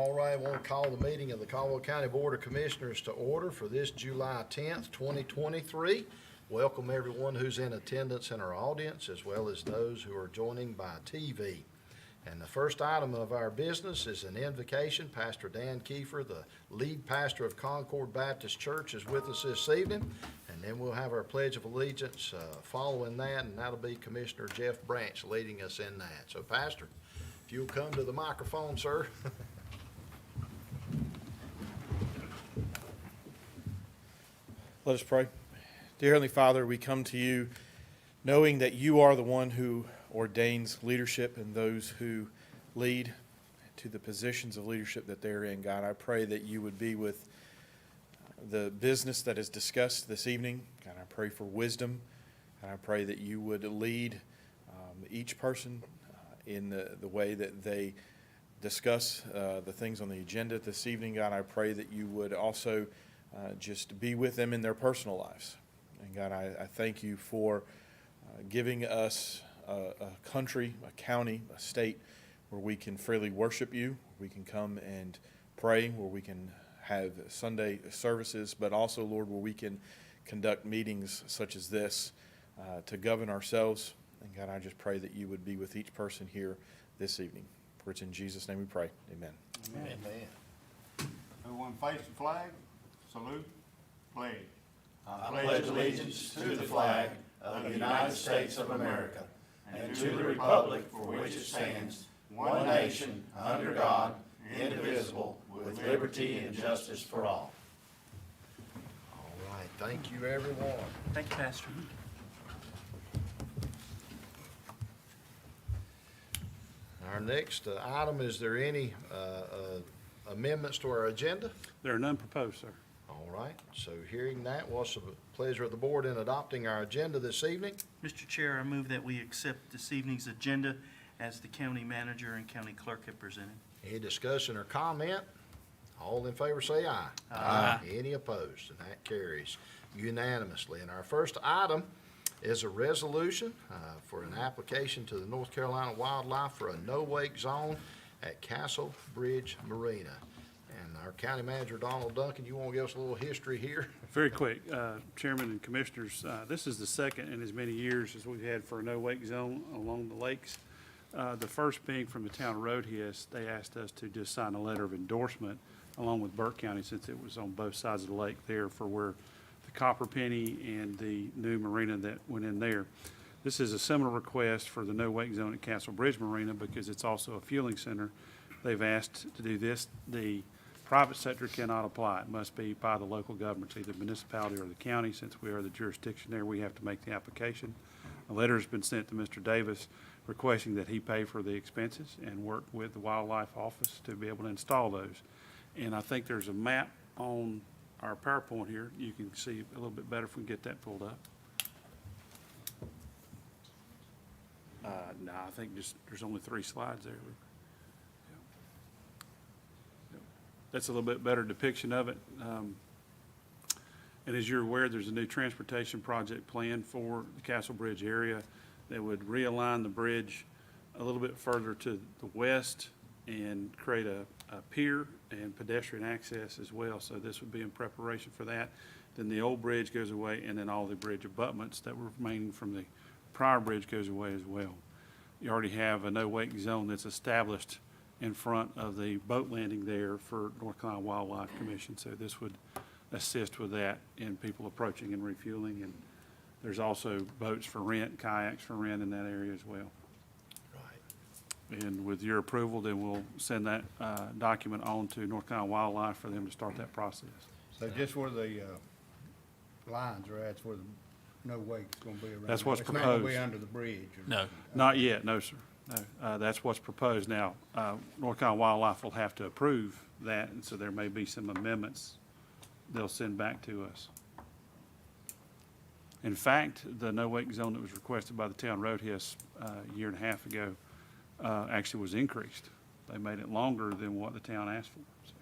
All right, I want to call the meeting of the Caldwell County Board of Commissioners to order for this July 10th, 2023. Welcome everyone who's in attendance in our audience, as well as those who are joining by TV. And the first item of our business is an invocation. Pastor Dan Kiefer, the lead pastor of Concord Baptist Church, is with us this evening. And then we'll have our Pledge of Allegiance following that, and that'll be Commissioner Jeff Branch leading us in that. So, Pastor, if you'll come to the microphone, sir. Let us pray. Dear Heavenly Father, we come to you knowing that you are the one who ordains leadership and those who lead to the positions of leadership that they're in. God, I pray that you would be with the business that is discussed this evening. God, I pray for wisdom, and I pray that you would lead each person in the way that they discuss the things on the agenda this evening. God, I pray that you would also just be with them in their personal lives. And God, I thank you for giving us a country, a county, a state where we can freely worship you, where we can come and pray, where we can have Sunday services, but also, Lord, where we can conduct meetings such as this to govern ourselves. And God, I just pray that you would be with each person here this evening. For it's in Jesus' name we pray. Amen. Amen. Everyone face the flag, salute, pledge. I pledge allegiance to the flag of the United States of America and to the republic for which it stands, one nation, under God, indivisible, with liberty and justice for all. All right, thank you, everyone. Thank you, Pastor. Our next item, is there any amendments to our agenda? There are none proposed, sir. All right, so hearing that, what's the pleasure of the board in adopting our agenda this evening? Mr. Chair, I move that we accept this evening's agenda as the county manager and county clerk have presented. Any discussion or comment? All in favor say aye. Aye. Any opposed? And that carries unanimously. And our first item is a resolution for an application to the North Carolina Wildlife for a no-wake zone at Castle Bridge Marina. And our county manager, Donald Duncan, you want to give us a little history here? Very quick, Chairman and Commissioners, this is the second in as many years as we've had for a no-wake zone along the lakes. The first being from the town of Roadhead. They asked us to just sign a letter of endorsement along with Burke County, since it was on both sides of the lake there for where the Copper Penny and the new marina that went in there. This is a similar request for the no-wake zone at Castle Bridge Marina because it's also a fueling center. They've asked to do this. The private sector cannot apply. It must be by the local governments, either municipality or the county. Since we are the jurisdiction there, we have to make the application. A letter has been sent to Mr. Davis requesting that he pay for the expenses and work with the wildlife office to be able to install those. And I think there's a map on our PowerPoint here. You can see a little bit better if we can get that pulled up. No, I think there's only 3 slides there. That's a little bit better depiction of it. And as you're aware, there's a new transportation project planned for the Castle Bridge area that would realign the bridge a little bit further to the west and create a pier and pedestrian access as well. So this would be in preparation for that. Then the old bridge goes away, and then all the bridge abutments that were remaining from the prior bridge goes away as well. You already have a no-wake zone that's established in front of the boat landing there for North Carolina Wildlife Commission. So this would assist with that in people approaching and refueling. And there's also boats for rent, kayaks for rent in that area as well. Right. And with your approval, then we'll send that document on to North Carolina Wildlife for them to start that process. So just where the lines are at, where the no wake's gonna be around. That's what's It's not gonna be proposed. under the bridge. or- No. Not yet, no, sir. No, that's what's proposed now. North Carolina Wildlife will have to approve that, and so there may be some amendments they'll send back to us. In fact, the no-wake zone that was requested by the town Roadhead a year and a half ago actually was increased. They made it longer than what the town asked for. So,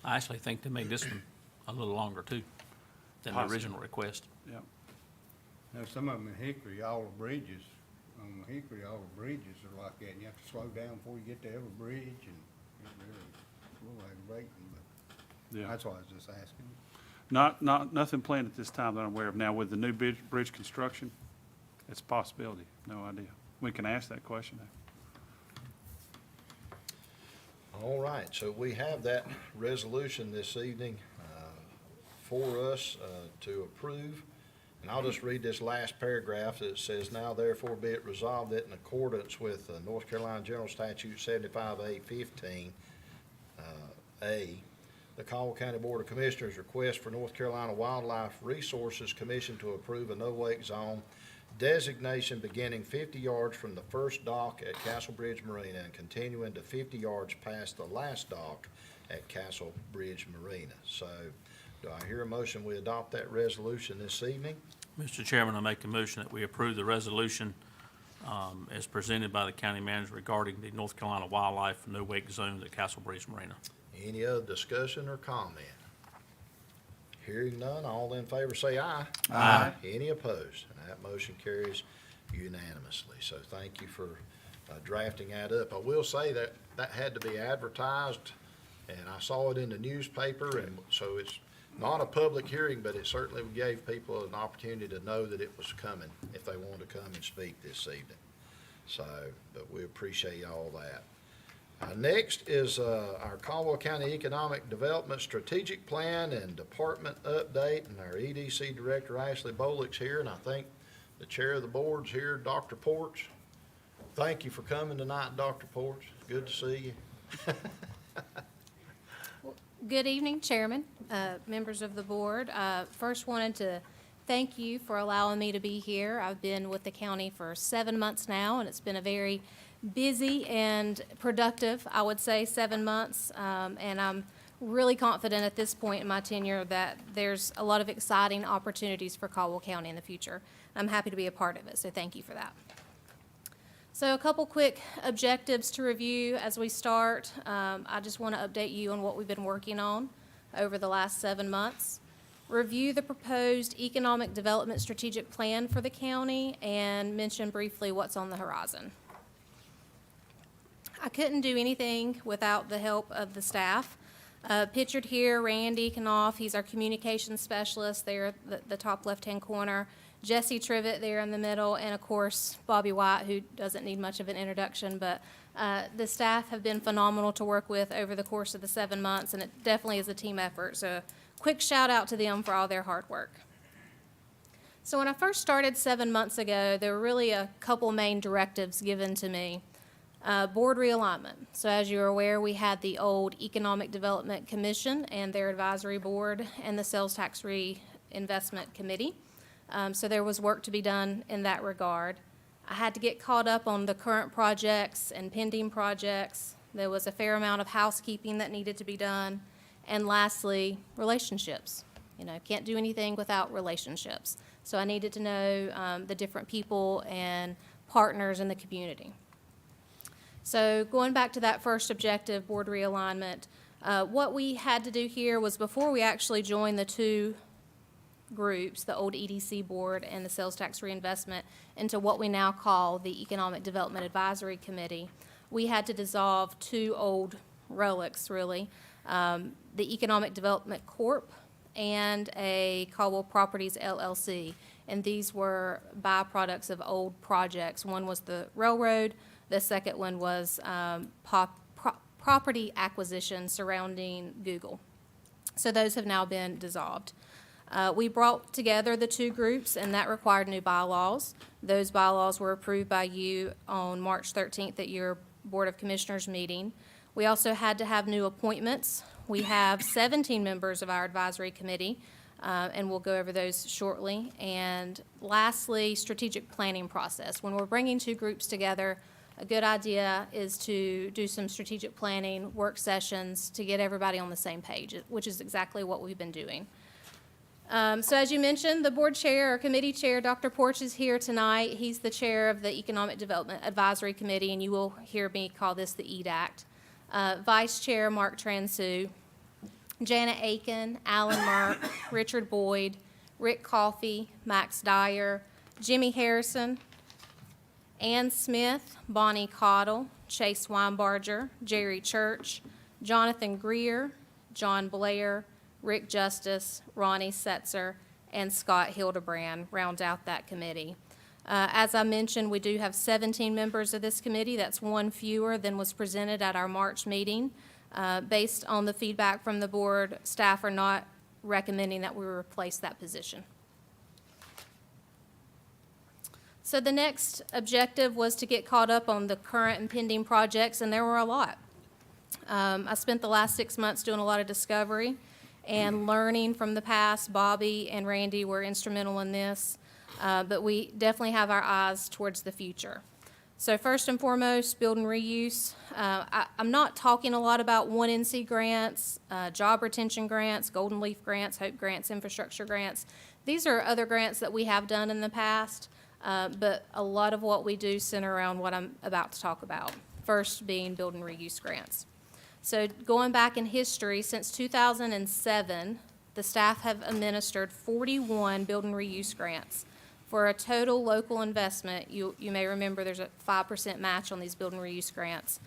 I actually think they made this one a little longer too than the Possibly. original request. yeah. Now, some of them in Hickory, all the bridges on Hickory, all the bridges are like that, and you have to slow down before you get to every bridge, and it really, it's a little aggravating, but Yeah. that's why I was just asking. Nothing planned at this time that I'm aware of. Now, with the new bridge construction, it's a possibility, no idea. We can ask that question. All right, so we have that resolution this evening for us to approve. And I'll just read this last paragraph that says, "Now therefore be it resolved that in accordance with North Carolina General Statute 75A15, the Caldwell County Board of Commissioners request for North Carolina Wildlife Resources Commission to approve a no-wake zone designation beginning 50 yards from the first dock at Castle Bridge Marina and continuing to 50 yards past the last dock at Castle Bridge Marina." So do I hear a motion we adopt that resolution this evening? Mr. Chairman, I make a motion that we approve the resolution as presented by the county manager regarding the North Carolina Wildlife No-Wake Zones at Castle Bridge Marina. Any other discussion or comment? Hearing none, all in favor say aye. Aye. Any opposed? And that motion carries unanimously. So thank you for drafting that up. I will say that that had to be advertised, and I saw it in the newspaper, and so it's not a public hearing, but it certainly gave people an opportunity to know that it was coming if they wanted to come and speak this evening. So, but we appreciate all that. Next is our Caldwell County Economic Development Strategic Plan and Department Update, and our EDC Director Ashley Bolick's here, and I think the Chair of the Board's here, Dr. Porch. Thank you for coming tonight, Dr. Porch. Good to see you. Good evening, Chairman, members of the board. First wanted to thank you for allowing me to be here. I've been with the county for 7 months now, and it's been a very busy and productive, I would say, 7 months. And I'm really confident at this point in my tenure that there's a lot of exciting opportunities for Caldwell County in the future. I'm happy to be a part of it, so thank you for that. So a couple quick objectives to review as we start. I just want to update you on what we've been working on over the last 7 months. Review the proposed economic development strategic plan for the county and mention briefly what's on the horizon. I couldn't do anything without the help of the staff. Pictured here, Randy Knopf, he's our communications specialist there at the top left-hand corner. Jesse Trivet there in the middle, and of course, Bobby White, who doesn't need much of an introduction, but the staff have been phenomenal to work with over the course of the 7 months, and it definitely is a team effort. So quick shout out to them for all their hard work. So when I first started 7 months ago, there were really a couple main directives given to me. Board realignment. So as you're aware, we had the old Economic Development Commission and their advisory board and the Sales Tax Reinvestment Committee. So there was work to be done in that regard. I had to get caught up on the current projects and pending projects. There was a fair amount of housekeeping that needed to be done. And lastly, relationships. You know, can't do anything without relationships. So I needed to know the different people and partners in the community. So going back to that first objective, board realignment, what we had to do here was before we actually joined the two groups, the old EDC board and the sales tax reinvestment, into what we now call the Economic Development Advisory Committee, we had to dissolve two old relics, really, the Economic Development Corp. And a Caldwell Properties LLC. And these were byproducts of old projects. One was the railroad. The second one was property acquisition surrounding Google. So those have now been dissolved. We brought together the two groups, and that required new bylaws. Those bylaws were approved by you on March 13th at your Board of Commissioners meeting. We also had to have new appointments. We have 17 members of our advisory committee, and we'll go over those shortly. And lastly, strategic planning process. When we're bringing two groups together, a good idea is to do some strategic planning, work sessions to get everybody on the same page, which is exactly what we've been doing. So as you mentioned, the board chair or committee chair, Dr. Porch, is here tonight. He's the chair of the Economic Development Advisory Committee, and you will hear me call this the EDACT. Vice Chair Mark Transu, Janet Aiken, Alan Merck, Richard Boyd, Rick Coffey, Max Dyer, Jimmy Harrison, Ann Smith, Bonnie Cottle, Chase Weinbarger, Jerry Church, Jonathan Greer, John Blair, Rick Justice, Ronnie Setzer, and Scott Hildebrand round out that committee. As I mentioned, we do have 17 members of this committee. That's one fewer than was presented at our March meeting. Based on the feedback from the board, staff are not recommending that we replace that position. So the next objective was to get caught up on the current and pending projects, and there were a lot. I spent the last 6 months doing a lot of discovery and learning from the past. Bobby and Randy were instrumental in this, but we definitely have our eyes towards the future. So first and foremost, build and reuse. I'm not talking a lot about 1NC grants, job retention grants, Golden Leaf grants, Hope grants, infrastructure grants. These are other grants that we have done in the past, but a lot of what we do center around what I'm about to talk about. First being build and reuse grants. So going back in history, since 2007, the staff have administered 41 build and reuse grants for a total local investment. You may remember there's a 5% match on these build and reuse grants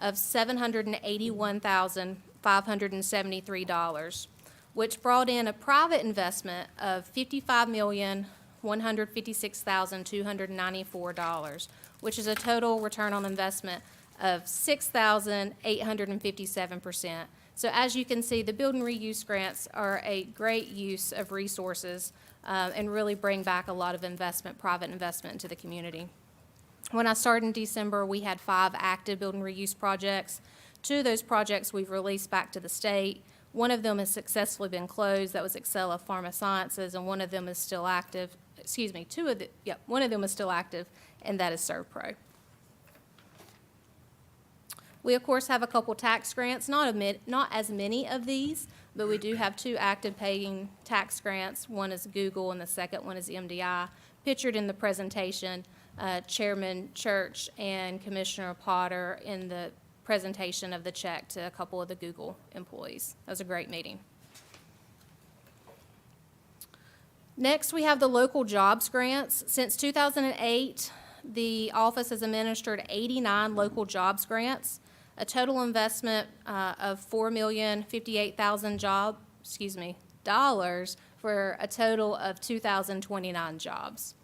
of $781,573, which brought in a private investment of $55,156,294, which is a total return on investment of 6,857%. So as you can see, the build and reuse grants are a great use of resources and really bring back a lot of investment, private investment into the community. When I started in December, we had 5 active build and reuse projects. 2 of those projects we've released back to the state. One of them has successfully been closed. That was Excella Pharma Sciences, and one of them is still active. Excuse me, one of them is still active, and that is ServPro. We, of course, have a couple tax grants, not as many of these, but we do have 2 active paying tax grants. One is Google, and the second one is MDI. Pictured in the presentation, Chairman Church and Commissioner Potter in the presentation of the check to a couple of the Google employees. That was a great meeting. Next, we have the local jobs grants. Since 2008, the office has administered 89 local jobs grants, a total investment of $4,058,000 dollars for a total of 2,029 jobs.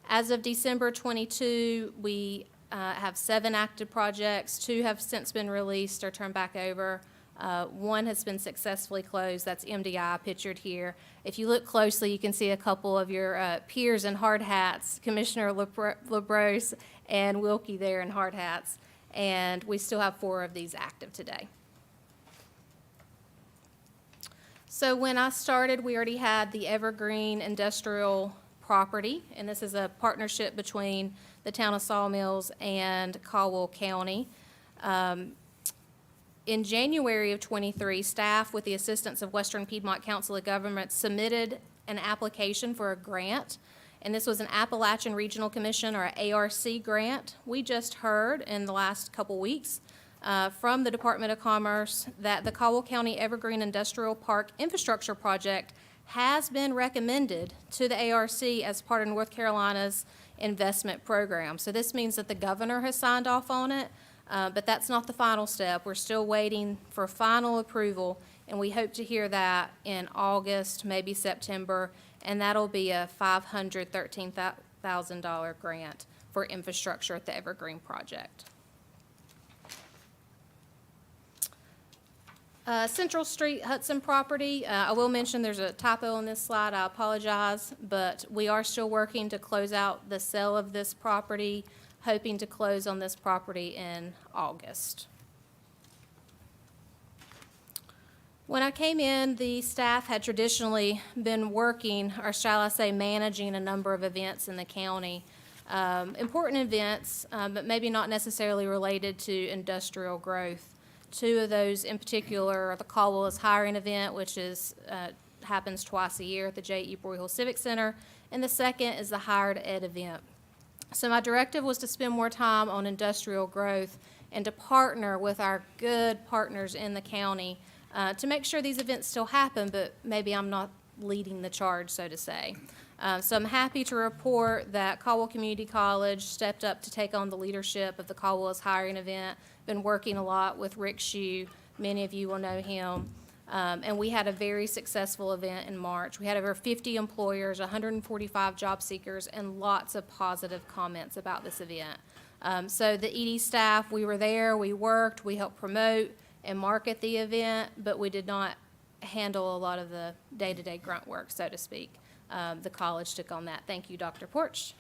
As of December 22, we have 7 active projects. 2 have since been released or turned back over. 1 has been successfully closed. That's MDI, pictured here. If you look closely, you can see a couple of your peers in hard hats, Commissioner LaBrose and Wilkie there in hard hats. And we still have 4 of these active today. So when I started, we already had the Evergreen Industrial Property, and this is a partnership between the town of Sawmills and Caldwell County. In January of '23, staff, with the assistance of Western Piedmont Council of Governments, submitted an application for a grant, and this was an Appalachian Regional Commission, or ARC grant. We just heard in the last couple weeks from the Department of Commerce that the Caldwell County Evergreen Industrial Park Infrastructure Project has been recommended to the ARC as part of North Carolina's investment program. So this means that the governor has signed off on it, but that's not the final step. We're still waiting for final approval, and we hope to hear that in August, maybe September, and that'll be a $513,000 grant for infrastructure at the Evergreen project. Central Street Hudson property, I will mention there's a typo on this slide, I apologize, but we are still working to close out the sale of this property, hoping to close on this property in August. When I came in, the staff had traditionally been working, or shall I say, managing a number of events in the county. Important events, but maybe not necessarily related to industrial growth. 2 of those in particular are the Caldwell is Hiring event, which is happens twice a year at the J.E. Broyhill Civic Center, and the second is the Hired Ed event. So my directive was to spend more time on industrial growth and to partner with our good partners in the county to make sure these events still happen, but maybe I'm not leading the charge, so to say. So I'm happy to report that Caldwell Community College stepped up to take on the leadership of the Caldwell is Hiring event. Been working a lot with Rick Shue. Many of you will know him. And we had a very successful event in March. We had over 50 employers, 145 job seekers, and lots of positive comments about this event. So the ED staff, we were there, we worked, we helped promote and market the event, but we did not handle a lot of the day-to-day grunt work, so to speak. The college took on that. Thank you, Dr. Porch.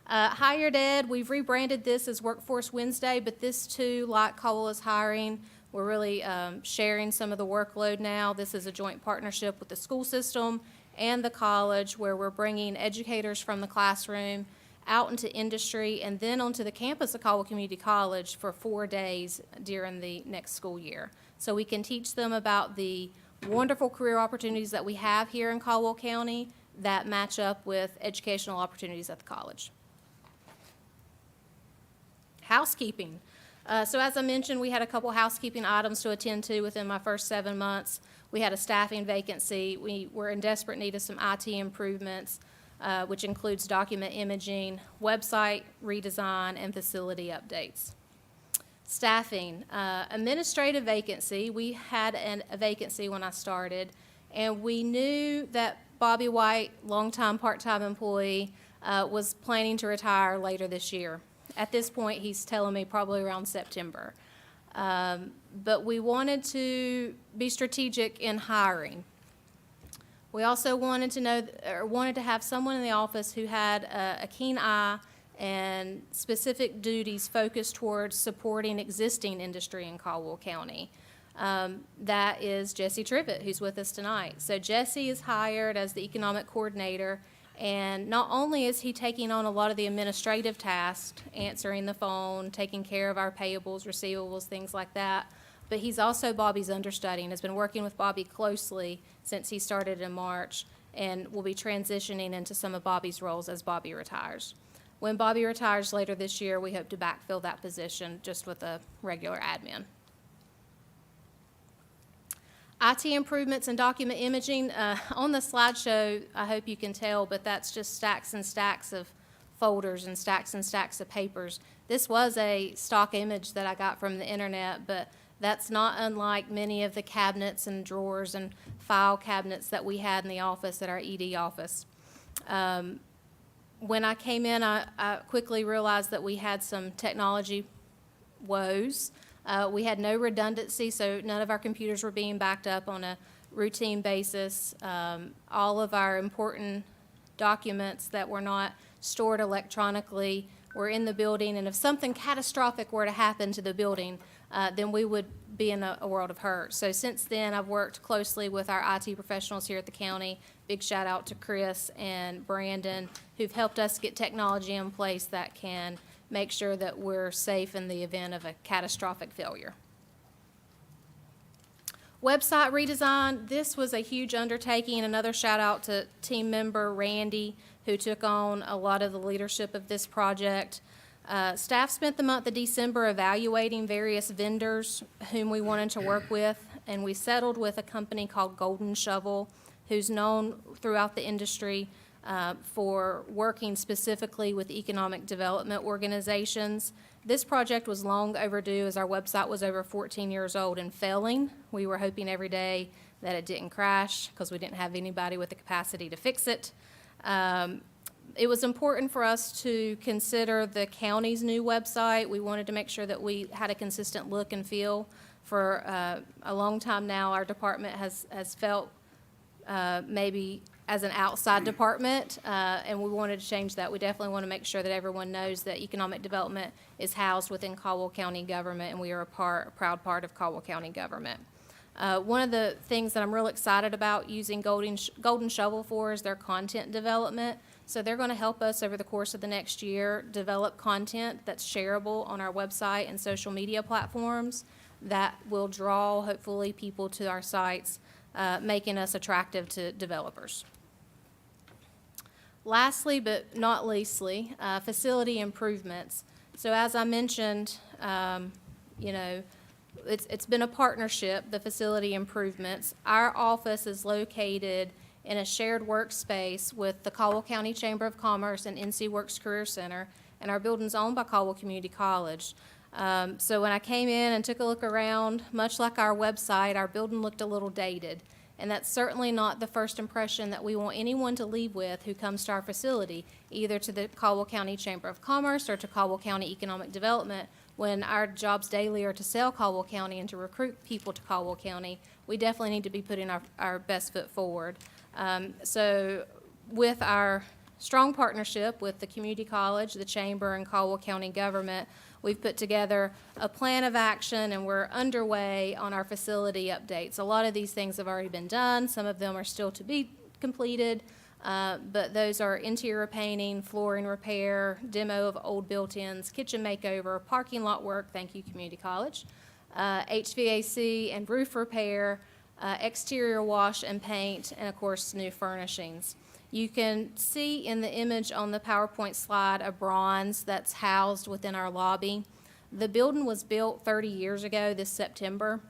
Hired Ed, we've rebranded this as Workforce Wednesday, but this too, like Caldwell is Hiring, we're really sharing some of the workload now. This is a joint partnership with the school system and the college where we're bringing educators from the classroom out into industry and then onto the campus of Caldwell Community College for 4 days during the next school year. So we can teach them about the wonderful career opportunities that we have here in Caldwell County that match up with educational opportunities at the college. Housekeeping. So as I mentioned, we had a couple housekeeping items to attend to within my first 7 months. We had a staffing vacancy. We were in desperate need of some IT improvements, which includes document imaging, website redesign, and facility updates. Staffing, administrative vacancy. We had a vacancy when I started, and we knew that Bobby White, longtime part-time employee, was planning to retire later this year. At this point, he's telling me probably around September. But we wanted to be strategic in hiring. We also wanted to have someone in the office who had a keen eye and specific duties focused towards supporting existing industry in Caldwell County. That is Jesse Trivett, who's with us tonight. So Jesse is hired as the economic coordinator, and not only is he taking on a lot of the administrative tasks, answering the phone, taking care of our payables, receivables, things like that, but he's also Bobby's understudy and has been working with Bobby closely since he started in March and will be transitioning into some of Bobby's roles as Bobby retires. When Bobby retires later this year, we hope to backfill that position just with a regular admin. IT improvements and document imaging. On the slideshow, I hope you can tell, but that's just stacks and stacks of folders and stacks of papers. This was a stock image that I got from the internet, but that's not unlike many of the cabinets and drawers and file cabinets that we had in the office at our ED office. When I came in, I quickly realized that we had some technology woes. We had no redundancy, so none of our computers were being backed up on a routine basis. All of our important documents that were not stored electronically were in the building, and if something catastrophic were to happen to the building, then we would be in a world of hurt. So since then, I've worked closely with our IT professionals here at the county. Big shout out to Chris and Brandon, who've helped us get technology in place that can make sure that we're safe in the event of a catastrophic failure. Website redesign, this was a huge undertaking. Another shout out to team member Randy, who took on a lot of the leadership of this project. Staff spent the month of December evaluating various vendors whom we wanted to work with, and we settled with a company called Golden Shovel, who's known throughout the industry for working specifically with economic development organizations. This project was long overdue as our website was over 14 years old and failing. We were hoping every day that it didn't crash because we didn't have anybody with the capacity to fix it. It was important for us to consider the county's new website. We wanted to make sure that we had a consistent look and feel. For a long time now, our department has felt maybe as an outside department, and we wanted to change that. We definitely want to make sure that everyone knows that economic development is housed within Caldwell County government, and we are a proud part of Caldwell County government. One of the things that I'm real excited about using Golden Shovel for is their content development. So they're going to help us over the course of the next year develop content that's shareable on our website and social media platforms that will draw, hopefully, people to our sites, making us attractive to developers. Lastly, but not leastly, facility improvements. So as I mentioned, it's been a partnership, the facility improvements. Our office is located in a shared workspace with the Caldwell County Chamber of Commerce and NC Works Career Center, and our building's owned by Caldwell Community College. So when I came in and took a look around, much like our website, our building looked a little dated. And that's certainly not the first impression that we want anyone to leave with who comes to our facility, either to the Caldwell County Chamber of Commerce or to Caldwell County Economic Development. When our jobs daily are to sell Caldwell County and to recruit people to Caldwell County, we definitely need to be putting our best foot forward. So with our strong partnership with the community college, the chamber, and Caldwell County government, we've put together a plan of action, and we're underway on our facility updates. A lot of these things have already been done. Some of them are still to be completed, but those are interior painting, flooring repair, demo of old built-ins, kitchen makeover, parking lot work, thank you, community college, HVAC and roof repair, exterior wash and paint, and of course, new furnishings. You can see in the image on the PowerPoint slide a bronze that's housed within our lobby. The building was built 30 years ago this September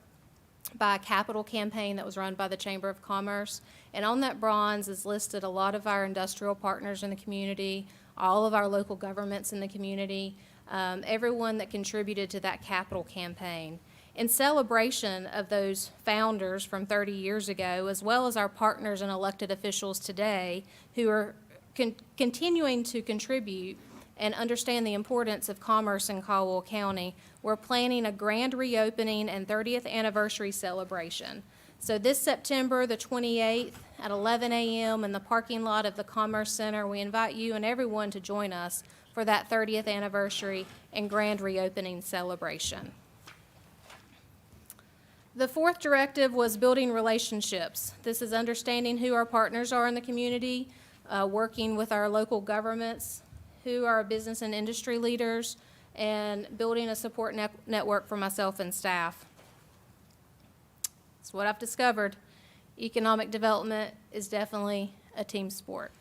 by a capital campaign that was run by the Chamber of Commerce. And on that bronze is listed a lot of our industrial partners in the community, all of our local governments in the community, everyone that contributed to that capital campaign. In celebration of those founders from 30 years ago, as well as our partners and elected officials today who are continuing to contribute and understand the importance of commerce in Caldwell County, we're planning a grand reopening and 30th anniversary celebration. So this September the 28th at 11 a.m. in the parking lot of the Commerce Center, we invite you and everyone to join us for that 30th anniversary and grand reopening celebration. The fourth directive was building relationships. This is understanding who our partners are in the community, working with our local governments, who are business and industry leaders, and building a support network for myself and staff. It's what I've discovered. Economic development is definitely a team sport.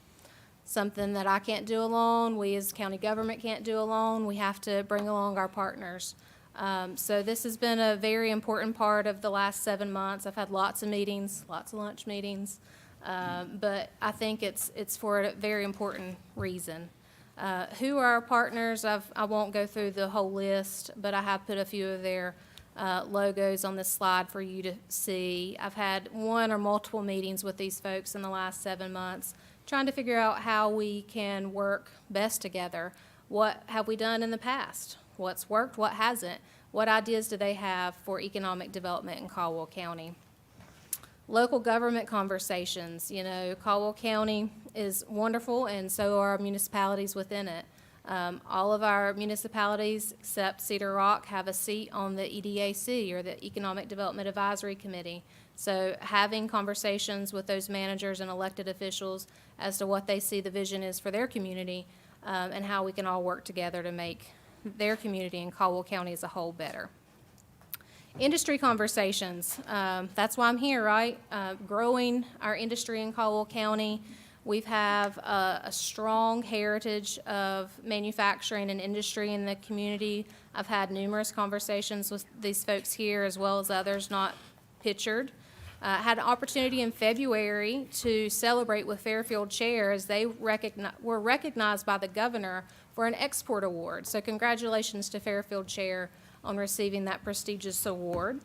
Something that I can't do alone, we as county government can't do alone. We have to bring along our partners. So this has been a very important part of the last 7 months. I've had lots of meetings, lots of lunch meetings, but I think it's for a very important reason. Who are our partners? I won't go through the whole list, but I have put a few of their logos on this slide for you to see. I've had one or multiple meetings with these folks in the last 7 months, trying to figure out how we can work best together. What have we done in the past? What's worked, what hasn't? What ideas do they have for economic development in Caldwell County? Local government conversations. You know, Caldwell County is wonderful, and so are municipalities within it. All of our municipalities, except Cedar Rock, have a seat on the EDAC, or the Economic Development Advisory Committee. So having conversations with those managers and elected officials as to what they see the vision is for their community, and how we can all work together to make their community and Caldwell County as a whole better. Industry conversations, that's why I'm here, right? Growing our industry in Caldwell County. We have a strong heritage of manufacturing and industry in the community. I've had numerous conversations with these folks here, as well as others not pictured. Had an opportunity in February to celebrate with Fairfield Chair as they were recognized by the governor for an export award. So congratulations to Fairfield Chair on receiving that prestigious award.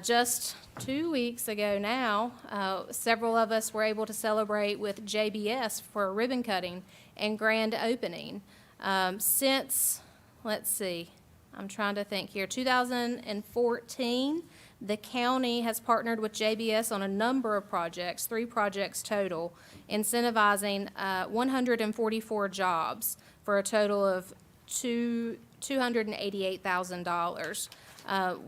Just 2 weeks ago now, several of us were able to celebrate with JBS for a ribbon cutting and grand opening. Since, let's see, I'm trying to think here, 2014, the county has partnered with JBS on a number of projects, 3 projects total, incentivizing 144 jobs for a total of $288,000.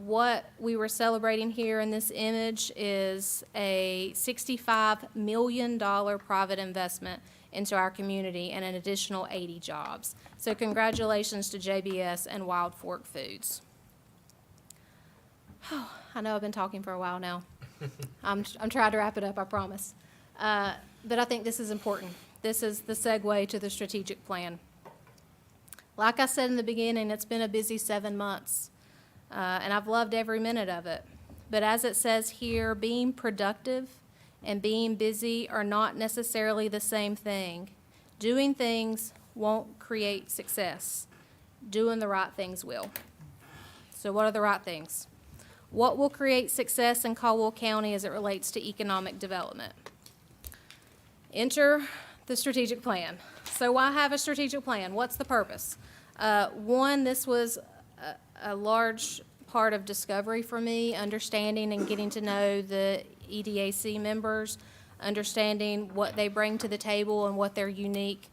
What we were celebrating here in this image is a $65 million private investment into our community and an additional 80 jobs. So congratulations to JBS and Wild Fork Foods. I know I've been talking for a while now. I'm trying to wrap it up, I promise. But I think this is important. This is the segue to the strategic plan. Like I said in the beginning, it's been a busy 7 months, and I've loved every minute of it. But as it says here, being productive and being busy are not necessarily the same thing. Doing things won't create success. Doing the right things will. So what are the right things? What will create success in Caldwell County as it relates to economic development? Enter the strategic plan. So why have a strategic plan? What's the purpose? One, this was a large part of discovery for me, understanding and getting to know the EDAC members, understanding what they bring to the table and what their unique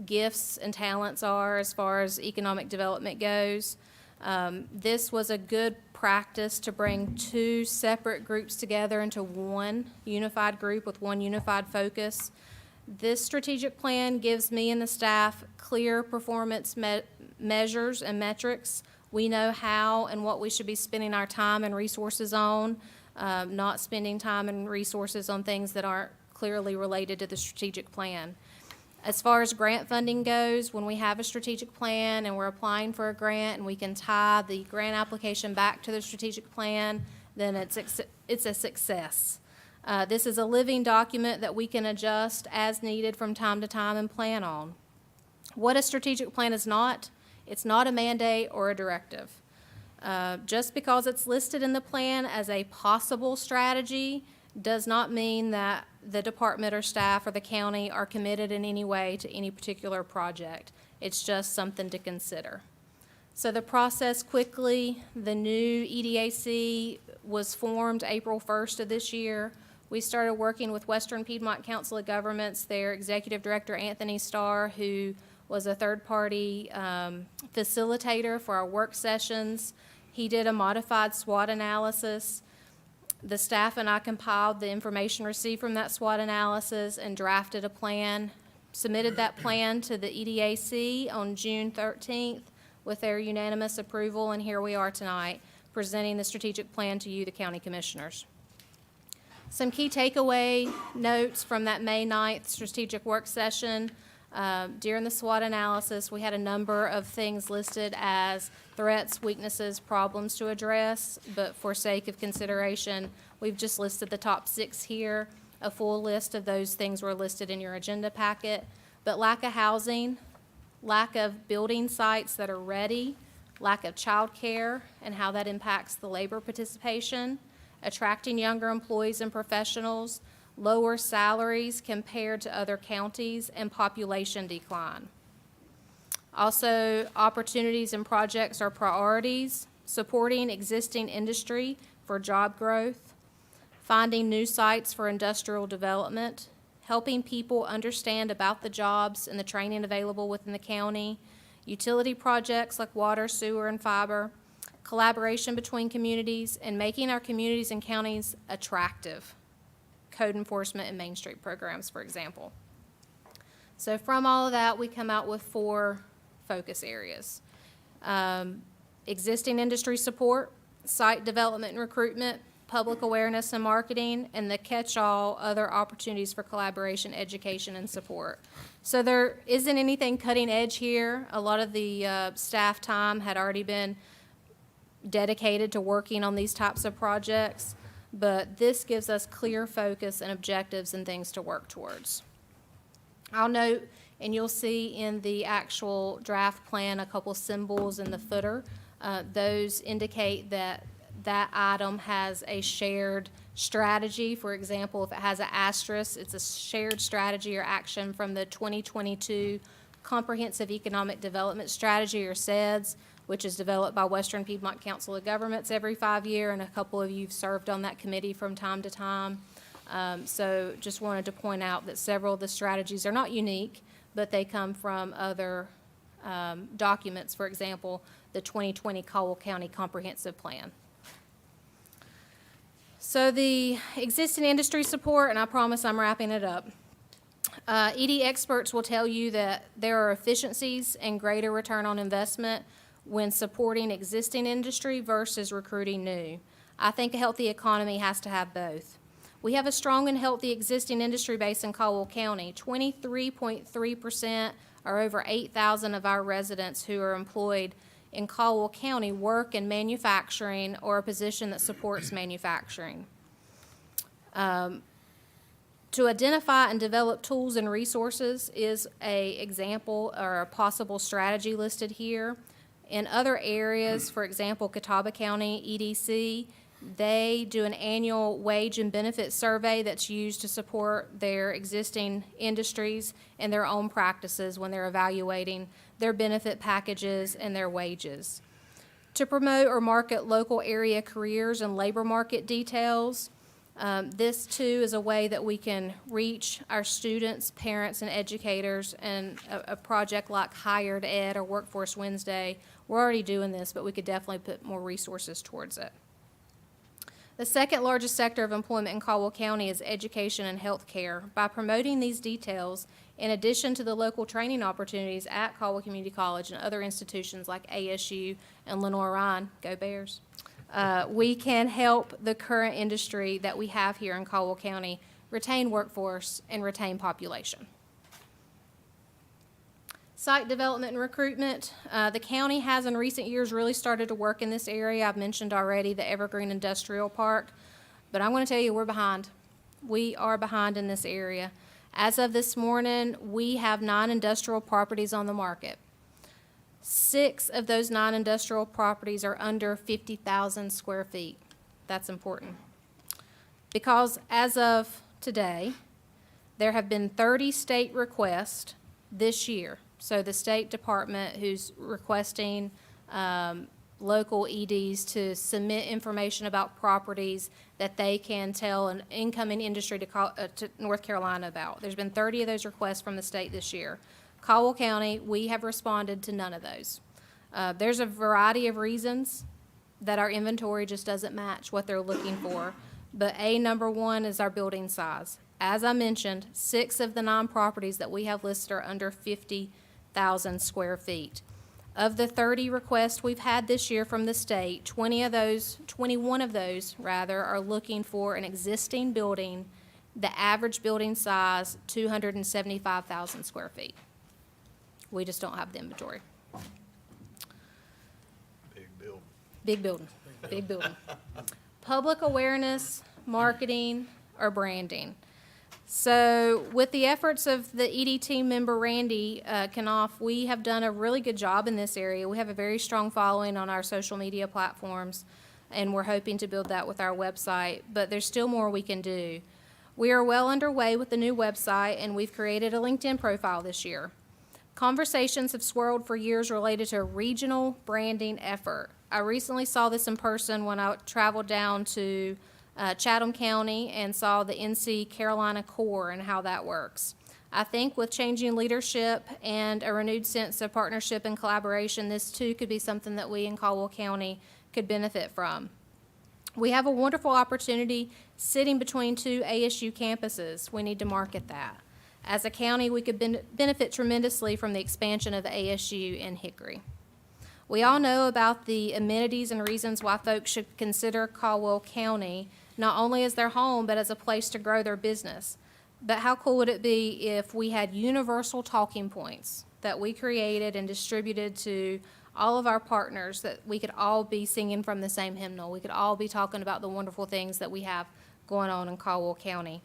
gifts and talents are as far as economic development goes. This was a good practice to bring two separate groups together into one unified group with one unified focus. This strategic plan gives me and the staff clear performance measures and metrics. We know how and what we should be spending our time and resources on, not spending time and resources on things that aren't clearly related to the strategic plan. As far as grant funding goes, when we have a strategic plan and we're applying for a grant and we can tie the grant application back to the strategic plan, then it's a success. This is a living document that we can adjust as needed from time to time and plan on. What a strategic plan is not, it's not a mandate or a directive. Just because it's listed in the plan as a possible strategy does not mean that the department or staff or the county are committed in any way to any particular project. It's just something to consider. So the process quickly, the new EDAC was formed April 1st of this year. We started working with Western Piedmont Council of Governments, their Executive Director, Anthony Starr, who was a third-party facilitator for our work sessions. He did a modified SWOT analysis. The staff and I compiled the information received from that SWOT analysis and drafted a plan, submitted that plan to the EDAC on June 13th with their unanimous approval, and here we are tonight presenting the strategic plan to you, the county commissioners. Some key takeaway notes from that May 9th strategic work session. During the SWOT analysis, we had a number of things listed as threats, weaknesses, problems to address, but for sake of consideration, we've just listed the top 6 here. A full list of those things were listed in your agenda packet. But lack of housing, lack of building sites that are ready, lack of childcare and how that impacts the labor participation, attracting younger employees and professionals, lower salaries compared to other counties, and population decline. Also, opportunities and projects are priorities, supporting existing industry for job growth, finding new sites for industrial development, helping people understand about the jobs and the training available within the county, utility projects like water, sewer, and fiber, collaboration between communities, and making our communities and counties attractive. Code enforcement and Main Street programs, for example. So from all of that, we come out with 4 focus areas. Existing industry support, site development and recruitment, public awareness and marketing, and the catch-all other opportunities for collaboration, education, and support. So there isn't anything cutting edge here. A lot of the staff time had already been dedicated to working on these types of projects, but this gives us clear focus and objectives and things to work towards. I'll note, and you'll see in the actual draft plan a couple symbols in the footer. Those indicate that that item has a shared strategy. For example, if it has an asterisk, it's a shared strategy or action from the 2022 Comprehensive Economic Development Strategy, or CEDS, which is developed by Western Piedmont Council of Governments every 5 years, and a couple of you have served on that committee from time to time. So just wanted to point out that several of the strategies are not unique, but they come from other documents, for example, the 2020 Caldwell County Comprehensive Plan. So the existing industry support, and I promise I'm wrapping it up. ED experts will tell you that there are efficiencies and greater return on investment when supporting existing industry versus recruiting new. I think a healthy economy has to have both. We have a strong and healthy existing industry base in Caldwell County. 23.3%, or over 8,000 of our residents who are employed in Caldwell County work in manufacturing or a position that supports manufacturing. To identify and develop tools and resources is a example or a possible strategy listed here. In other areas, for example, Catawba County EDC, they do an annual wage and benefit survey that's used to support their existing industries and their own practices when they're evaluating their benefit packages and their wages. To promote or market local area careers and labor market details, this too is a way that we can reach our students, parents, and educators. And a project like Hired Ed or Workforce Wednesday, we're already doing this, but we could definitely put more resources towards it. The second largest sector of employment in Caldwell County is education and healthcare. By promoting these details, in addition to the local training opportunities at Caldwell Community College and other institutions like ASU and Lenoir, go Bears, we can help the current industry that we have here in Caldwell County retain workforce and retain population. Site development and recruitment. The county has in recent years really started to work in this area. I've mentioned already the Evergreen Industrial Park, but I'm going to tell you we're behind. We are behind in this area. As of this morning, we have 9 industrial properties on the market. 6 of those 9 industrial properties are under 50,000 square feet. That's important. Because as of today, there have been 30 state requests this year. So the State Department, who's requesting local EDs to submit information about properties that they can tell an incoming industry to North Carolina about. There's been 30 of those requests from the state this year. Caldwell County, we have responded to none of those. There's a variety of reasons that our inventory just doesn't match what they're looking for. But number one is our building size. As I mentioned, 6 of the 9 properties that we have listed are under 50,000 square feet. Of the 30 requests we've had this year from the state, 21 of those are looking for an existing building, the average building size, 275,000 square feet. We just don't have the inventory. Big building. Public awareness, marketing, or branding. So with the efforts of the ED team member, Randy Knopf, we have done a really good job in this area. We have a very strong following on our social media platforms, and we're hoping to build that with our website, but there's still more we can do. We are well underway with the new website, and we've created a LinkedIn profile this year. Conversations have swirled for years related to a regional branding effort. I recently saw this in person when I traveled down to Chatham County and saw the NC Carolina Corps and how that works. I think with changing leadership and a renewed sense of partnership and collaboration, this too could be something that we in Caldwell County could benefit from. We have a wonderful opportunity sitting between 2 ASU campuses. We need to market that. As a county, we could benefit tremendously from the expansion of ASU in Hickory. We all know about the amenities and reasons why folks should consider Caldwell County not only as their home, but as a place to grow their business. But how cool would it be if we had universal talking points that we created and distributed to all of our partners, that we could all be singing from the same hymnal? We could all be talking about the wonderful things that we have going on in Caldwell County.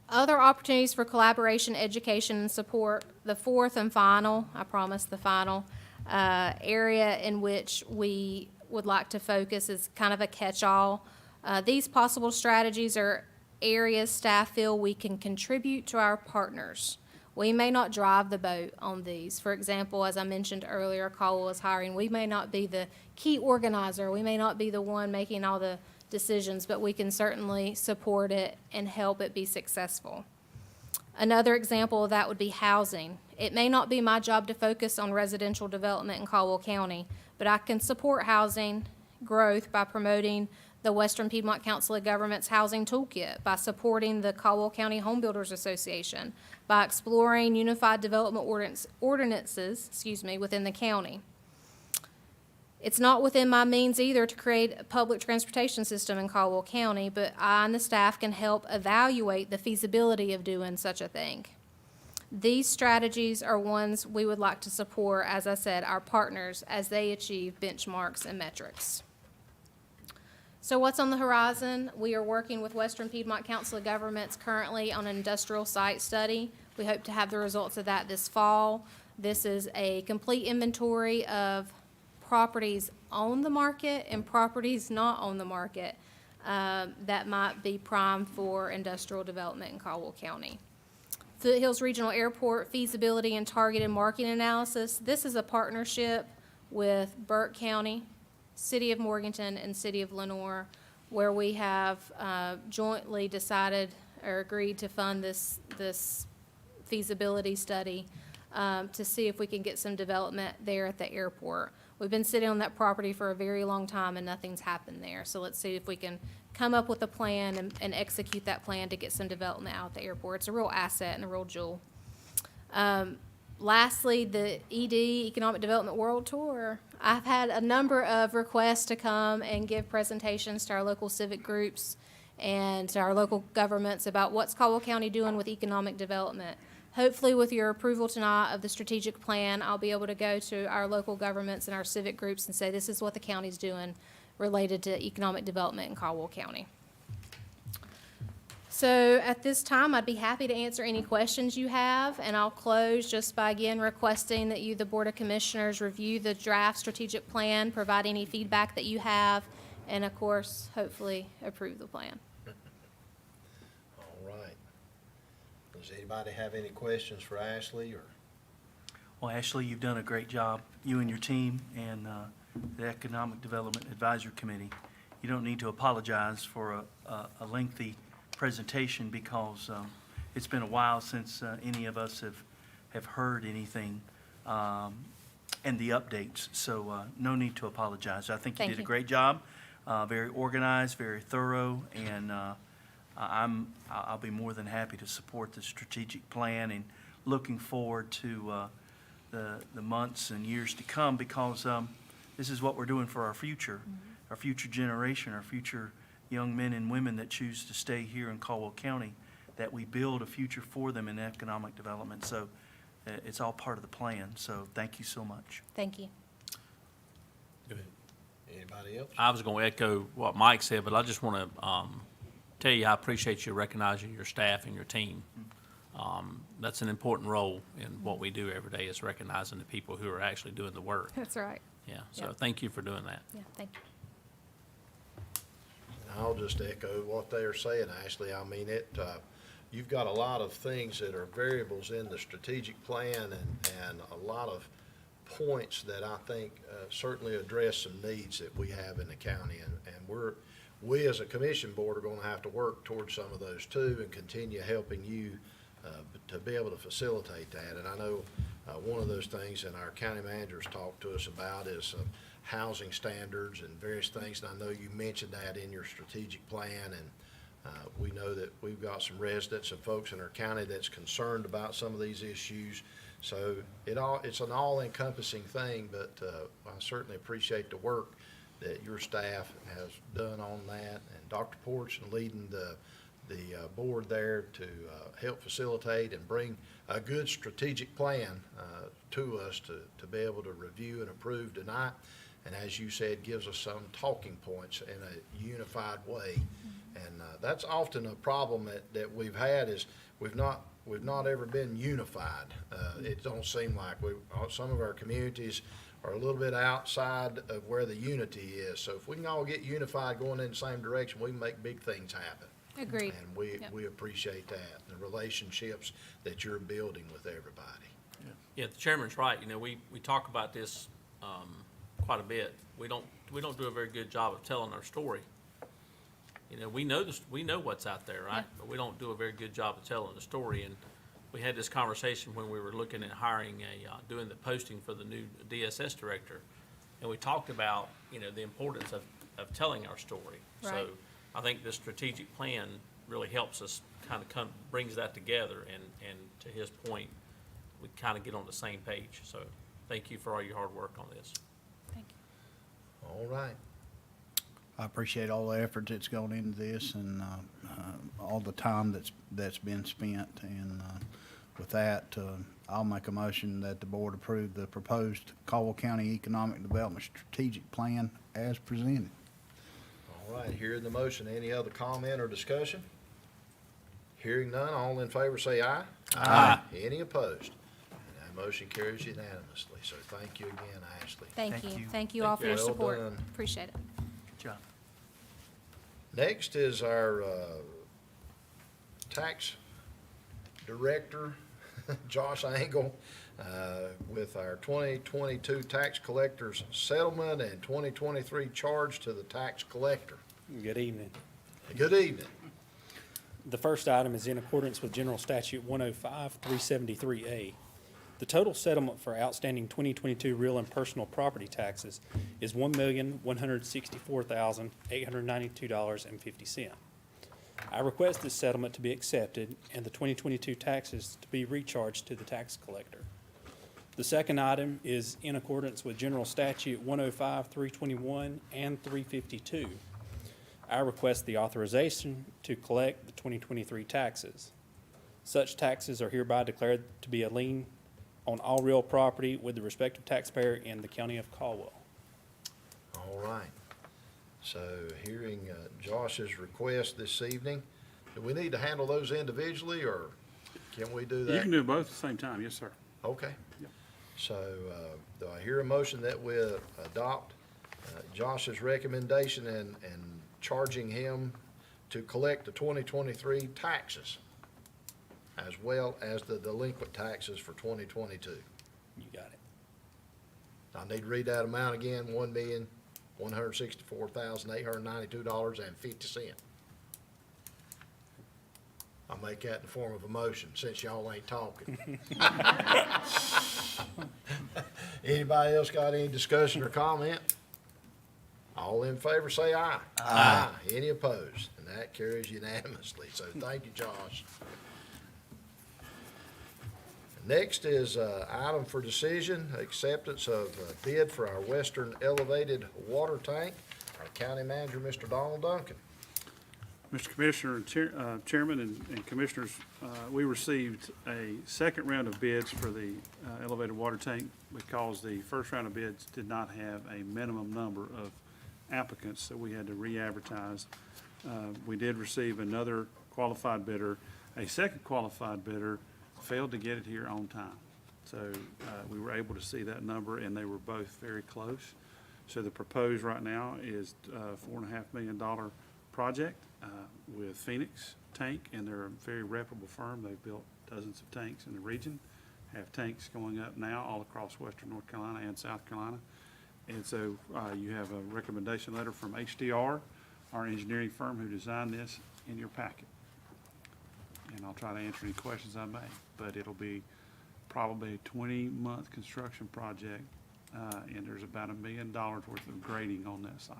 Other opportunities for collaboration, education, and support. The fourth and final, I promise the final, area in which we would like to focus is kind of a catch-all. These possible strategies are areas staff feel we can contribute to our partners. We may not drive the boat on these. For example, as I mentioned earlier, Caldwell is hiring. We may not be the key organizer. We may not be the one making all the decisions, but we can certainly support it and help it be successful. Another example of that would be housing. It may not be my job to focus on residential development in Caldwell County, but I can support housing growth by promoting the Western Piedmont Council of Governments Housing Toolkit, by supporting the Caldwell County Home Builders Association, by exploring unified development ordinances within the county. It's not within my means either to create a public transportation system in Caldwell County, but I and the staff can help evaluate the feasibility of doing such a thing. These strategies are ones we would like to support, as I said, our partners as they achieve benchmarks and metrics. So what's on the horizon? We are working with Western Piedmont Council of Governments currently on an industrial site study. We hope to have the results of that this fall. This is a complete inventory of properties on the market and properties not on the market that might be prime for industrial development in Caldwell County. Foothills Regional Airport feasibility and targeted marketing analysis. This is a partnership with Burke County, City of Morganton, and City of Lenoir, where we have jointly decided or agreed to fund this feasibility study to see if we can get some development there at the airport. We've been sitting on that property for a very long time and nothing's happened there. So let's see if we can come up with a plan and execute that plan to get some development out at the airport. It's a real asset and a real jewel. Lastly, the ED, Economic Development World Tour. I've had a number of requests to come and give presentations to our local civic groups and to our local governments about what's Caldwell County doing with economic development. Hopefully, with your approval tonight of the strategic plan, I'll be able to go to our local governments and our civic groups and say, this is what the county's doing related to economic development in Caldwell County. So at this time, I'd be happy to answer any questions you have, and I'll close just by again requesting that you, the Board of Commissioners, review the draft strategic plan, provide any feedback that you have, and of course, hopefully approve the plan. All right. Does anybody have any questions for Ashley or? Well, Ashley, you've done a great job, you and your team, and the Economic Development Advisory Committee. You don't need to apologize for a lengthy presentation because it's been a while since any of us have heard anything and the updates. So no need to apologize. I think you Thank did a you. great job, very organized, very thorough, and I'll be more than happy to support the strategic plan and looking forward to the months and years to come because this is what we're doing for our future, our future generation, our future young men and women that choose to stay here in Caldwell County, that we build a future for them in economic development. So it's all part of the plan. So thank you so much. Thank you. Go ahead. Anybody else? I was going to echo what Mike said, but I just want to tell you I appreciate you recognizing your staff and your team. That's an important role in what we do every day is recognizing the people who are actually doing the work. That's right. Yeah, so Yep. thank you for doing that. Yeah, thank you. And I'll just echo what they are saying, Ashley. I mean, you've got a lot of things that are variables in the strategic plan and a lot of points that I think certainly address some needs that we have in the county. And we as a commission board are going to have to work towards some of those too and continue helping you to be able to facilitate that. And I know one of those things that our county managers talked to us about is housing standards and various things. And I know you mentioned that in your strategic plan. And we know that we've got some residents and folks in our county that's concerned about some of these issues. So it's an all-encompassing thing, but I certainly appreciate the work that your staff has done on that. And Dr. Porch leading the board there to help facilitate and bring a good strategic plan to us to be able to review and approve tonight. And as you said, gives us some talking points in a unified way. And that's often a problem that we've had is we've not ever been unified. It don't seem like some of our communities are a little bit outside of where the unity is. So if we can all get unified going in the same direction, we can make big things happen. Agreed. And Yep. we appreciate that, the relationships that you're building with everybody. Yeah, the chairman's right. You know, we talk about this quite a bit. We don't do a very good job of telling our story. You know, we know what's out there, right? Yeah. But we don't do a very good job of telling the story. And we had this conversation when we were looking at hiring doing the posting for the new DSS director, and we talked about the importance of telling our story. Right. So I think the strategic plan really helps us brings that together. And to his point, we kind of get on the same page. So thank you for all your hard work on this. Thank you. All right. I appreciate all the effort that's gone into this and all the time that's been spent. And with that, I'll make a motion that the board approve the proposed Caldwell County Economic Development Strategic Plan as presented. All right, hearing the motion, any other comment or discussion? Hearing none, all in favor say aye. Aye. Any opposed? And that motion carries unanimously, so thank you again, Ashley. Thank Thank you. you. Thank you all for your Well support. done. Appreciate it. Good job. Next is our tax director, Josh Angle, with our 2022 tax collectors settlement and 2023 charge to the tax collector. Good evening. Good evening. The first item is in accordance with General Statute 105-373A. The total settlement for outstanding 2022 real and personal property taxes is $1,164,892.50. I request this settlement to be accepted and the 2022 taxes to be recharged to the tax collector. The second item is in accordance with General Statute 105-321 and 352. I request the authorization to collect the 2023 taxes. Such taxes are hereby declared to be a lien on all real property with the respective taxpayer in the county of Caldwell. All right. So hearing Josh's request this evening, do we need to handle those individually, or can we do that? You can do both at the same time, yes, sir. Okay. Yep. So do I hear a motion that we adopt Josh's recommendation and charging him to collect the 2023 taxes as well as the delinquent taxes for 2022? You got it. I need to read that amount again, $1,164,892.50. I'll make that in the form of a motion, since y'all ain't talking. Anybody else got any discussion or comment? All in favor, say aye. Aye. Any opposed? And that carries unanimously, so thank you, Josh. Next is item for decision, acceptance of bid for our western elevated water tank. Our county manager, Mr. Donald Duncan. Mr. Commissioner, Chairman, and Commissioners, we received a second round of bids for the elevated water tank because the first round of bids did not have a minimum number of applicants, so we had to re-advertise. We did receive another qualified bidder. A second qualified bidder failed to get it here on time. So we were able to see that number, and they were both very close. So the proposed right now is a $4.5 million project with Phoenix Tank, and they're a very reputable firm. They've built dozens of tanks in the region, have tanks going up now all across western North Carolina and South Carolina. And so you have a recommendation letter from HDR, our engineering firm who designed this, in your packet. And I'll try to answer any questions I may, but it'll be probably a 20-month construction project, and there's about $1 million worth of grading on that site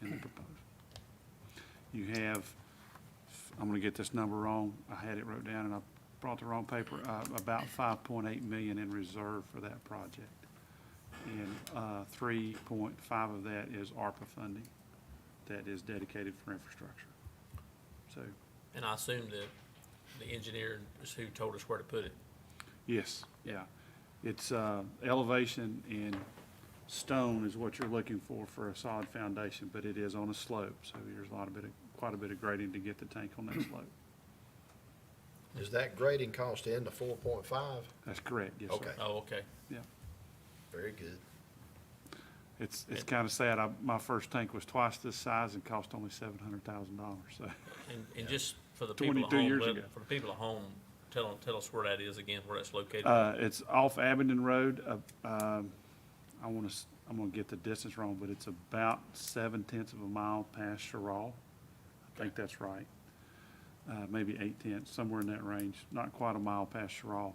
in the proposal. You have, I'm gonna get this number wrong, I had it wrote down and I brought the wrong paper, about $5.8 million in reserve for that project. And 3.5 of that is ARPA funding that is dedicated for infrastructure. So, And I assume that the engineer is who told us where to put it. yes, yeah. It's elevation and stone is what you're looking for a solid foundation, but it is on a slope, so there's quite a bit of grading to get the tank on that slope. Is that grading cost in the 4.5? That's correct, yes, sir. Okay. Oh, okay. Yeah. Very good. It's kind of sad. My first tank was twice this size and cost only $700,000, so. And just for the people at 22 home, years ago. for the people at home, tell us where that is again, where that's located. It's off Abingdon Road. I'm gonna get the distance wrong, but it's about 7/10 of a mile past Sherrall. I think that's right. Maybe 8/10, somewhere in that range, not quite a mile past Sherrall.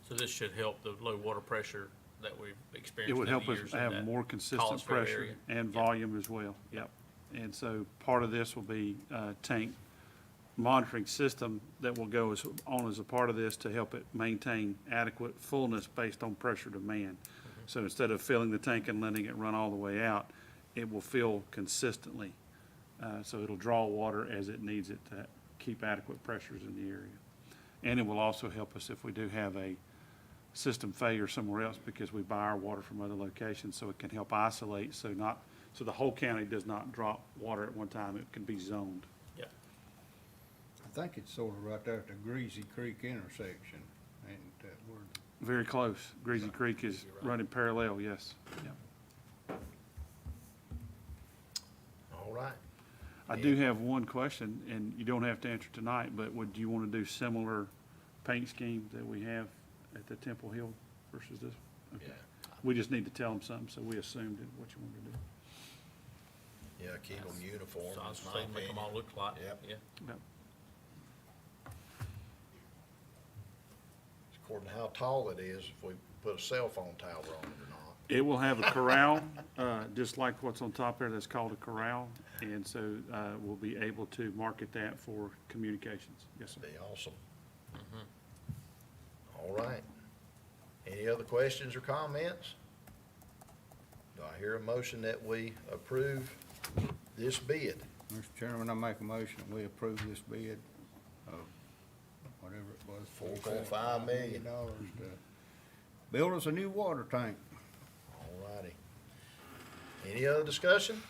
So this should help the low water pressure that we've experienced It would through help the us years in have that more consistent Collinsville pressure area. and Yeah. volume as well, yep. And so part of this will be tank monitoring system that will go as a part of this to help it maintain adequate fullness based on pressure demand. So instead of filling the tank and letting it run all the way out, it will fill consistently. So it'll draw water as it needs it to keep adequate pressures in the area. And it will also help us if we do have a system failure somewhere else, because we buy our water from other locations, so it can help isolate, so not So the whole county does not drop water at one time. It can be zoned. Yeah. I think it's sort of right there at the Greasy Creek intersection, and where Very close. Greasy Creek is running parallel, yes. All right. I do have one question, and you don't have to answer tonight, but would you want to do similar paint scheme that we have at the Temple Hill versus this? Okay. Yeah. We just need to tell them something, so we assumed it, what you wanted to do. Yeah, keep them uniform. So I was is my saying, make them opinion. all look like, Yep. yeah. Yep. According to how tall it is, if we put a cell phone tower on it or not. It will have a corral, just like what's on top there, that's called a corral. And so, we'll be able to market that for communications. Yes, sir. Be awesome. All right. Any other questions or comments? Do I hear a motion that we approve this bid? Mr. Chairman, I make a motion that we approve this bid of whatever it was. $4.5 million. To build us a new water tank. All righty. Any other discussion?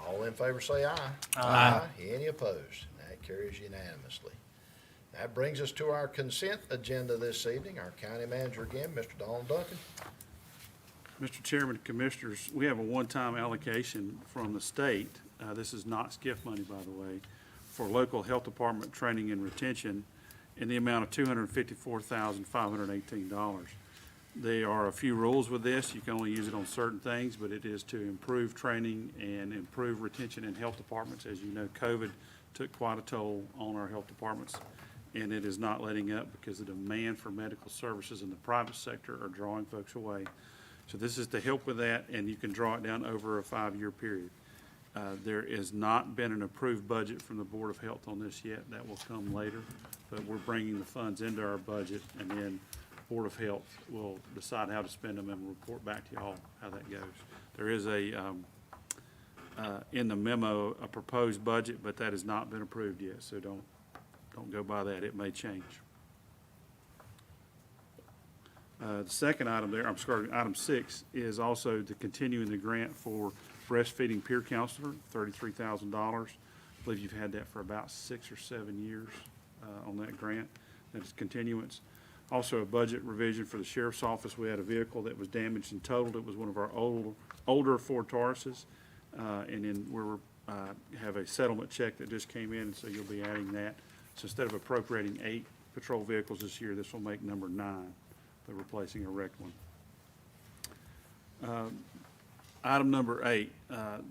All in favor say aye. Aye. Any opposed? That carries unanimously. That brings us to our consent agenda this evening. Our county manager again, Mr. Donald Duncan. Mr. Chairman, Commissioners, we have a one-time allocation from the state, this is not SCIF money, by the way, for local health department training and retention in the amount of $254,518. There are a few rules with this. You can only use it on certain things, but it is to improve training and improve retention in health departments. As you know, COVID took quite a toll on our health departments, and it is not letting up because the demand for medical services in the private sector are drawing folks away. So this is to help with that, and you can draw it down over a 5-year period. There has not been an approved budget from the Board of Health on this yet. That will come later, but we're bringing the funds into our budget, and then Board of Health will decide how to spend them and report back to y'all how that goes. There is in the memo, a proposed budget, but that has not been approved yet, so don't go by that. It may change. The second item there, item 6, is also to continue in the grant for breastfeeding peer counselor, $33,000. I believe you've had that for about 6 or 7 years on that grant. That is continuance. Also, a budget revision for the sheriff's office. We had a vehicle that was damaged and totaled. It was one of our older Ford Tauruses. And then we're have a settlement check that just came in, and so you'll be adding that. So instead of appropriating 8 patrol vehicles this year, this will make number 9, by replacing a wrecked one. Item number 8,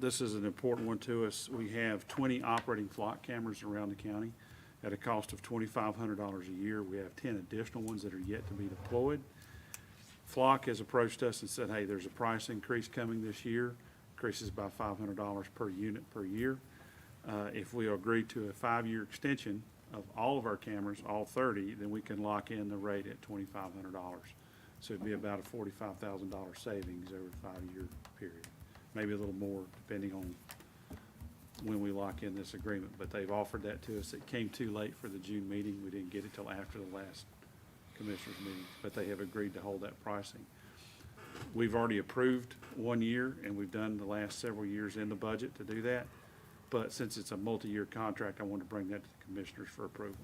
this is an important one to us. We have 20 operating flock cameras around the county at a cost of $2,500 a year. We have 10 additional ones that are yet to be deployed. Flock has approached us and said, hey, there's a price increase coming this year, increases by $500 per unit per year. If we agree to a 5-year extension of all of our cameras, all 30, then we can lock in the rate at $2,500. So it'd be about a $45,000 savings over a 5-year period, maybe a little more depending on when we lock in this agreement. But they've offered that to us. It came too late for the June meeting. We didn't get it till after the last commissioners meeting, but they have agreed to hold that pricing. We've already approved 1 year, and we've done the last several years in the budget to do that. But since it's a multi-year contract, I want to bring that to the commissioners for approval.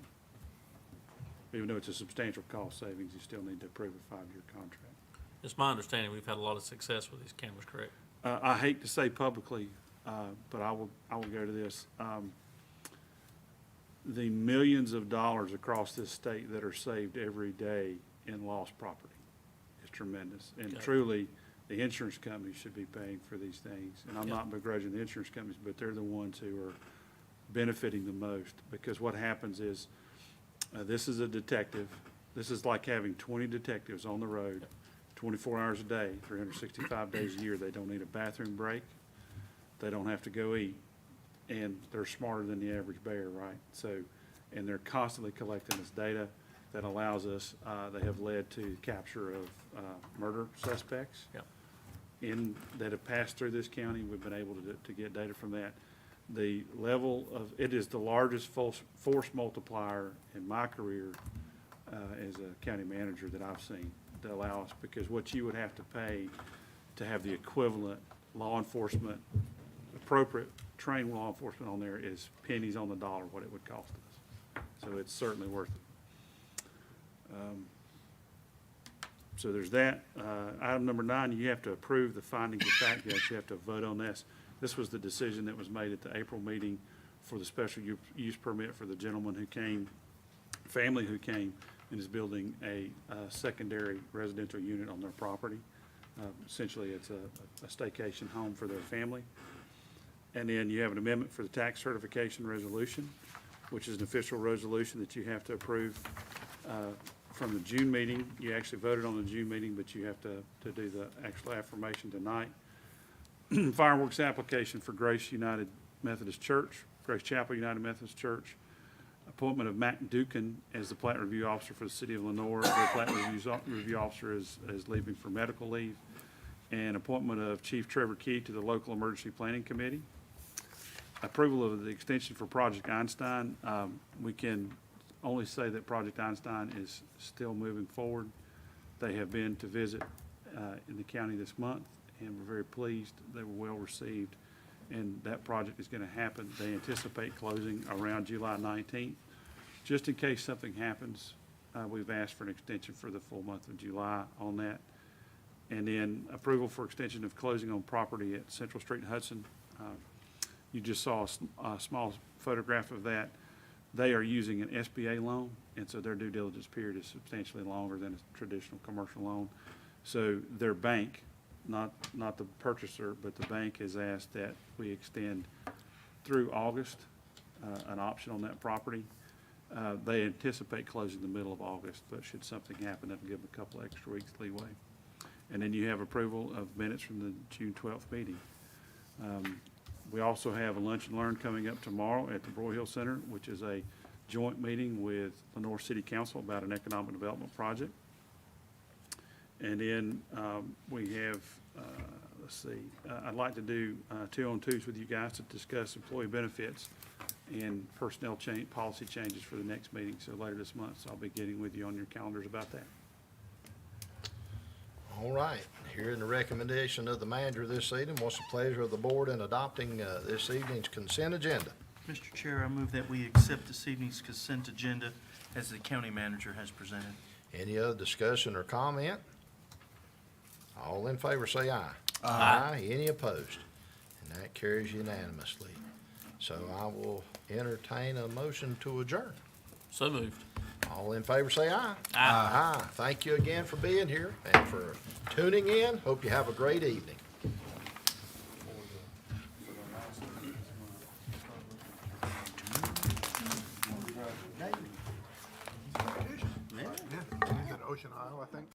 Even though it's a substantial cost savings, you still need to approve a 5-year contract. It's my understanding we've had a lot of success with these cameras, correct? I hate to say publicly, but I will go to this. The millions of dollars across this state that are saved every day in lost property is tremendous. And Okay. truly, the insurance companies should be paying for these things. And I'm Yeah. not begrudging the insurance companies, but they're the ones who are benefiting the most. Because what happens is, this is a detective. This is like having 20 detectives on the road, 24 hours a day, 365 days a year. They don't need a bathroom break. They don't have to go eat. And they're smarter than the average bear, right? So, and they're constantly collecting this data that allows us, they have led to capture of murder suspects Yep. that have passed through this county. We've been able to get data from that. The level of, it is the largest force multiplier in my career as a county manager that I've seen to allow us, because what you would have to pay to have the equivalent law enforcement, appropriate trained law enforcement on there is pennies on the dollar what it would cost us. So it's certainly worth it. So there's that. Item number 9, you have to approve the findings of fact. You actually have to vote on this. This was the decision that was made at the April meeting for the special use permit for the gentleman who came, family who came and is building a secondary residential unit on their property. Essentially, it's a staycation home for their family. And then you have an amendment for the tax certification resolution, which is an official resolution that you have to approve from the June meeting. You actually voted on the June meeting, but you have to do the actual affirmation tonight. Fireworks application for Grace United Methodist Church, Grace Chapel United Methodist Church. Appointment of Matt Dukin as the plat review officer for the city of Lenoir. The plat review officer is leaving for medical leave. And appointment of Chief Trevor Key to the local emergency planning committee. Approval of the extension for Project Einstein. We can only say that Project Einstein is still moving forward. They have been to visit in the county this month, and we're very pleased. They were well received, and that project is going to happen. They anticipate closing around July 19th. Just in case something happens, we've asked for an extension for the full month of July on that. And then approval for extension of closing on property at Central Street in Hudson. You just saw a small photograph of that. They are using an SBA loan, and so their due diligence period is substantially longer than a traditional commercial loan. So their bank, not the purchaser, but the bank has asked that we extend through August, an option on that property. They anticipate closing the middle of August, but should something happen, that'll give them a couple extra weeks leeway. And then you have approval of minutes from the June 12th meeting. We also have a lunch and learn coming up tomorrow at the Broyhill Center, which is a joint meeting with Lenoir City Council about an economic development project. And then we have, let's see, I'd like to do 2-on-2s with you guys to discuss employee benefits and personnel policy changes for the next meeting. So later this month, so I'll be getting with you on your calendars about that. All right, hearing the recommendation of the manager this evening, what's the pleasure of the board in adopting this evening's consent agenda? Mr. Chair, I move that we accept this evening's consent agenda as the county manager has presented. Any other discussion or comment? All in favor say aye. Aye. Any opposed? And that carries unanimously. So I will entertain a motion to adjourn. So moved. All in favor say aye. Aye. Aye. Thank you again for being here and for tuning in. Hope you have a great evening. Ocean Isle, I think.